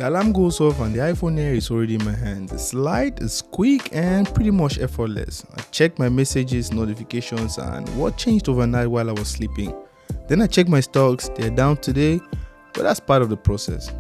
The alarm goes off and the iPhone Air is already in my hand. It's light, it's quick and pretty much effortless. I checked my messages, notifications and what changed overnight while I was sleeping. Then I checked my stocks, they're down today, but that's part of the process.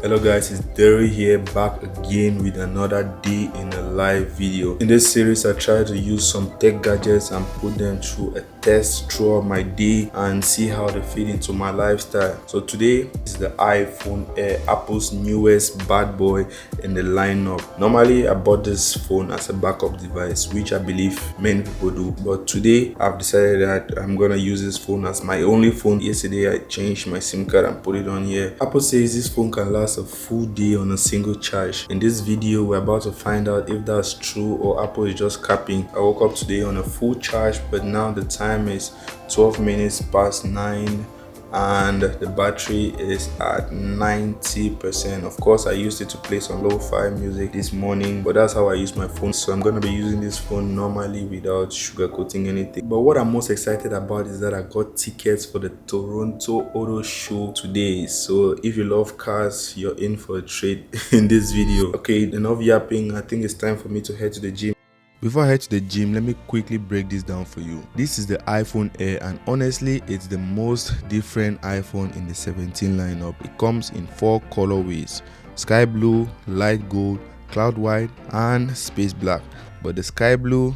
Hello guys, it's Deril here, back again with another day in a live video. In this series I try to use some tech gadgets and put them through a test throughout my day and see how they fit into my lifestyle. So today is the iPhone Air, Apple's newest bad boy in the lineup. Normally I bought this phone as a backup device, which I believe many people do, but today I've decided that I'm gonna use this phone as my only phone. Yesterday I changed my SIM card and put it on here. Apple says this phone can last a full day on a single charge. In this video we're about to find out if that's true or Apple is just capping. I woke up today on a full charge, but now the time is 12 minutes past 9 and the battery is at 90%. Of course I used it to play some lo-fi music this morning, but that's how I use my phone. So I'm gonna be using this phone normally without sugarcoating anything. But what I'm most excited about is that I got tickets for the Toronto Auto Show today. So if you love cars, you're in for a treat in this video. Okay, enough yapping. I think it's time for me to head to the gym. Before I head to the gym, let me quickly break this down for you. This is the iPhone Air and honestly, it's the most different iPhone in the 17 lineup. It comes in 4 colorways: sky blue, light gold, cloud white and space black. But the sky blue,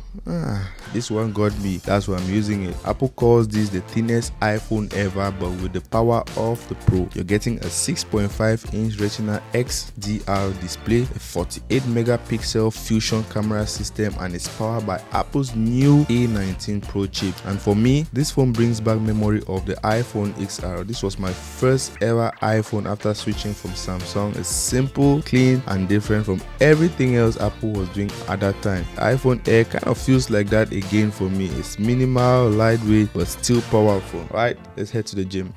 this one got me. That's why I'm using it. Apple calls this the thinnest iPhone ever, but with the power of the Pro. You're getting a 6.5-inch Retina XDR display, a 48 megapixel fusion camera system, and it's powered by Apple's new A19 Pro chip. And for me, this phone brings back memory of the iPhone XR. This was my first ever iPhone after switching from Samsung. It's simple, clean, and different from everything else Apple was doing at that time. The iPhone Air kind of feels like that again for me. It's minimal, lightweight, but still powerful. Right, let's head to the gym.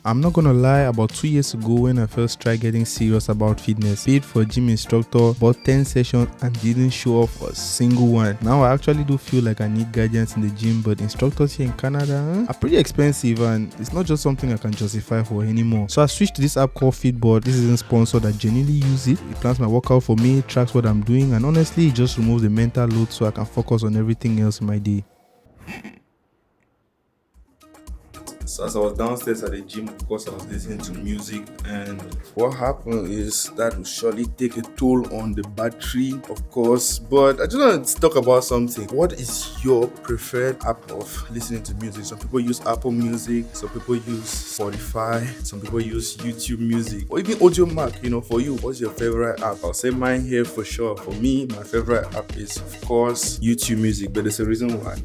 I'm not gonna lie, about 2 years ago when I first tried getting serious about fitness, paid for a gym instructor, bought 10 sessions and didn't show off a single one. Now I actually do feel like I need guidance in the gym, but instructors here in Canada are pretty expensive and it's not just something I can justify for anymore. So I switched to this app called Fitboard. This isn't sponsored, I genuinely use it. It plans my workout for me, tracks what I'm doing, and honestly it just removes the mental load so I can focus on everything else in my day. So as I was downstairs at the gym, of course I was listening to music, and what happened is that will surely take a toll on the battery, of course. But I just want to talk about something. What is your preferred app of listening to music? Some people use Apple Music, some people use Spotify, some people use YouTube Music, or even Audiomack. For you, what's your favorite app? I'll say mine here for sure. For me, my favorite app is of course YouTube Music, but there's a reason why.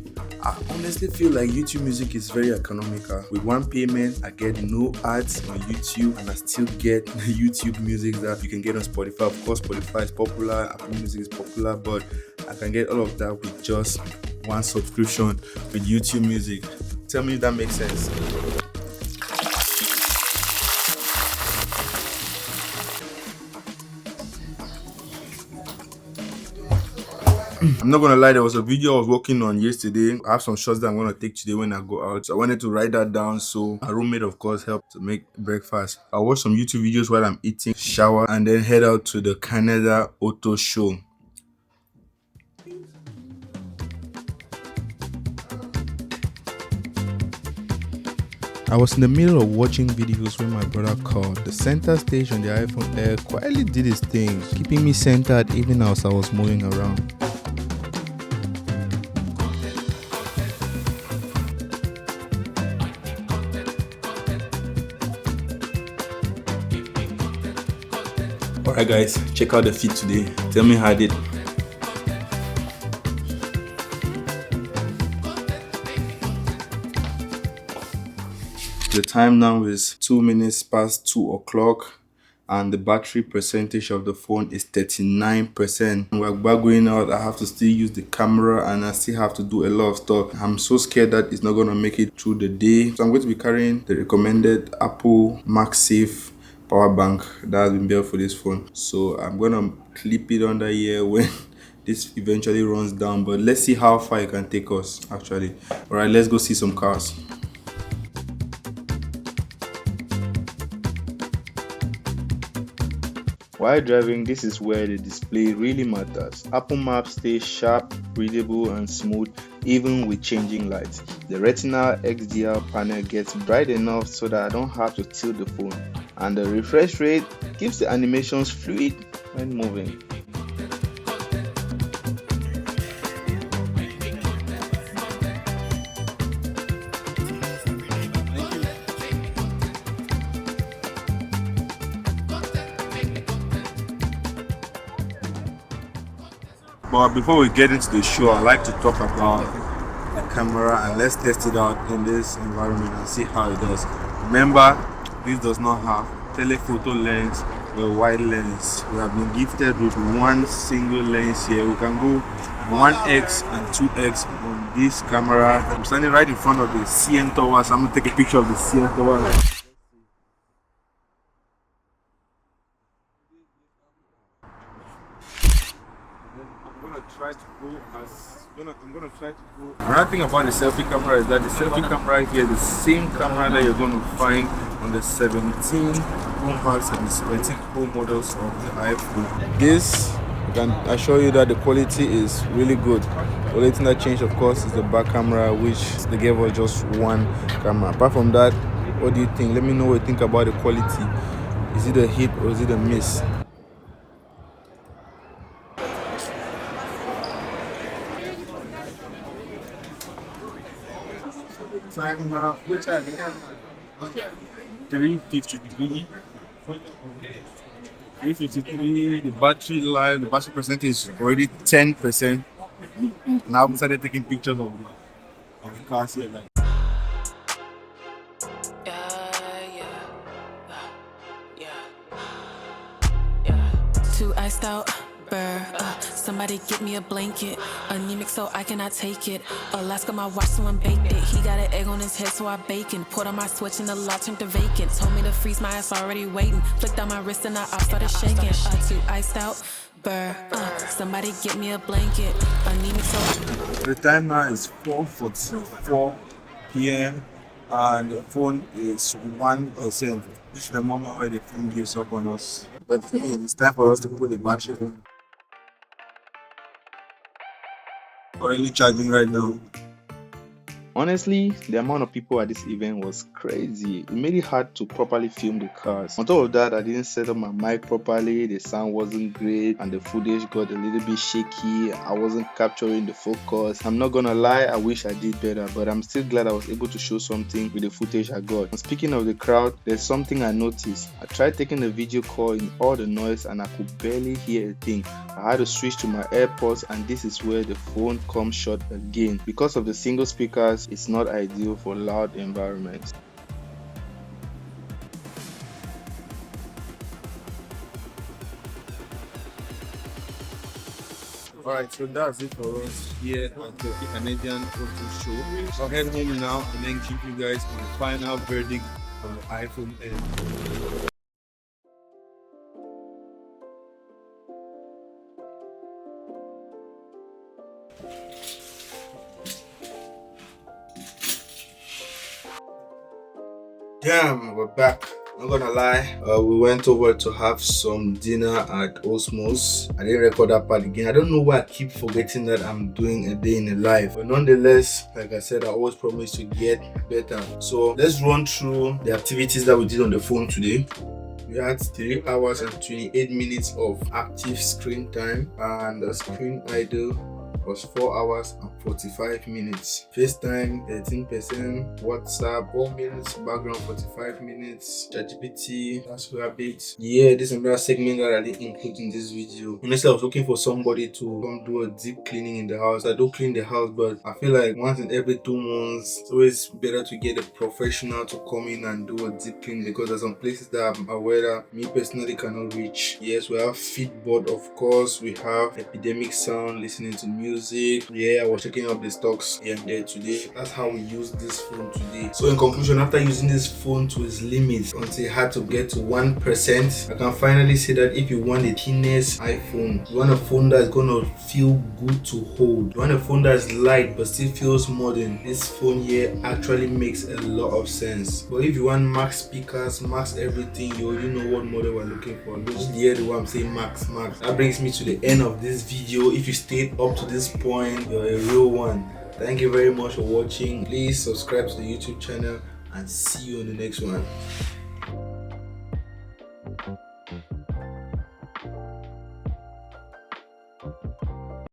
I honestly feel like YouTube Music is very economical. With one payment, I get no ads on YouTube and I still get the YouTube music that you can get on Spotify. Of course, Spotify is popular, Apple Music is popular, but I can get all of that with just one subscription with YouTube Music. Tell me if that makes sense. I'm not gonna lie, there was a video I was working on yesterday. I have some shots that I'm gonna take today when I go out. So I wanted to write that down, so my roommate of course helped to make breakfast. I'll watch some YouTube videos while I'm eating, shower, and then head out to the Canada Auto Show. I was in the middle of watching videos when my brother called. The center stage on the iPhone Air quietly did its thing, keeping me centered even as I was moving around. Alright guys, check out the fit today. Tell me how I did. The time now is 2 minutes past 2 o'clock and the battery percentage of the phone is 39%. We're back going out. I have to still use the camera and I still have to do a lot of stuff. I'm so scared that it's not going to make it through the day. So I'm going to be carrying the recommended Apple MagSafe power bank that has been built for this phone. So I'm going to clip it under here when this eventually runs down, but let's see how far it can take us actually. All right, let's go see some cars. While driving, this is where the display really matters. Apple Maps stays sharp, readable and smooth even with changing lights. The Retina XDR panel gets bright enough so that I don't have to tilt the phone, and the refresh rate keeps the animations fluid when moving. But before we get into the show, I'd like to talk about the camera and let's test it out in this environment and see how it does. Remember, this does not have telephoto lens or wide lens. We have been gifted with one single lens here. We can go 1x and 2x on this camera. I'm standing right in front of the CN Tower, so I'm going to take a picture of the CN Tower. Another thing about the selfie camera is that the selfie camera here is the same camera that you're going to find on the 17 Pro Max and the 17 Pro models of the iPhone. This, I can assure you that the quality is really good. The only thing that changed, of course, is the back camera, which they gave us just one camera. Apart from that, what do you think? Let me know what you think about the quality. Is it a hit or is it a miss? Which are 353. 353. The battery life, the battery percentage is already 10%. Now we started taking pictures of the cars here. Like. Too iced out. Somebody get me a blanket. Anemic so I cannot take it. Alaska my watch someone baked it. He got an egg on his head so I bacon. Put on my switch and the lock turned to vacant. Told me to freeze my ass already waiting. Flicked down my wrist and I started shaking. Too iced out. Somebody get me a blanket. Anemic so. The time now is 4:44 p.m. and the phone is 1%. This is the moment where the phone gives up on us. But it's time for us to put the battery on. Currently charging right now. Honestly, the amount of people at this event was crazy. It made it hard to properly film the cars. On top of that, I didn't set up my mic properly, the sound wasn't great, and the footage got a little bit shaky. I wasn't capturing the focus. I'm not gonna lie, I wish I did better, but I'm still glad I was able to show something with the footage I got. And speaking of the crowd, there's something I noticed. I tried taking a video call in all the noise and I could barely hear a thing. I had to switch to my AirPods, and this is where the phone comes short again. Because of the single speakers, it's not ideal for loud environments. Alright, so that's it for us here at the Canadian Auto Show. I'll head home now and then keep you guys on the final verdict on the iPhone 8. Damn, we're back. I'm not gonna lie, we went over to have some dinner at Osmos. I didn't record that part again. I don't know why I keep forgetting that I'm doing a day in a life. But nonetheless, like I said, I always promise to get better. So let's run through the activities that we did on the phone today. We had 3 hours and 28 minutes of active screen time, and the screen idle was 4 hours and 45 minutes. FaceTime 13%, WhatsApp 4 minutes, background 45 minutes, ChatGPT, that's rabbit. Yeah, this is another segment that I didn't include in this video. Honestly, I was looking for somebody to come do a deep cleaning in the house. I do clean the house, but I feel like once in every 2 months, it's always better to get a professional to come in and do a deep clean, because there's some places that I'm aware that me personally cannot reach. Yes, we have feedboard, of course. We have epidemic sound, listening to music. Yeah, I was checking up the stocks here and there today. That's how we use this phone today. So in conclusion, after using this phone to its limit until it had to get to 1%, I can finally say that if you want the thinnest iPhone, you want a phone that's gonna feel good to hold, you want a phone that's light but still feels modern, this phone here actually makes a lot of sense. But if you want max speakers, max everything, you already know what model we're looking for. Just hear the way I'm saying max. That brings me to the end of this video. If you stayed up to this point, you're a real one. Thank you very much for watching. Please subscribe to the YouTube channel and see you on the next one.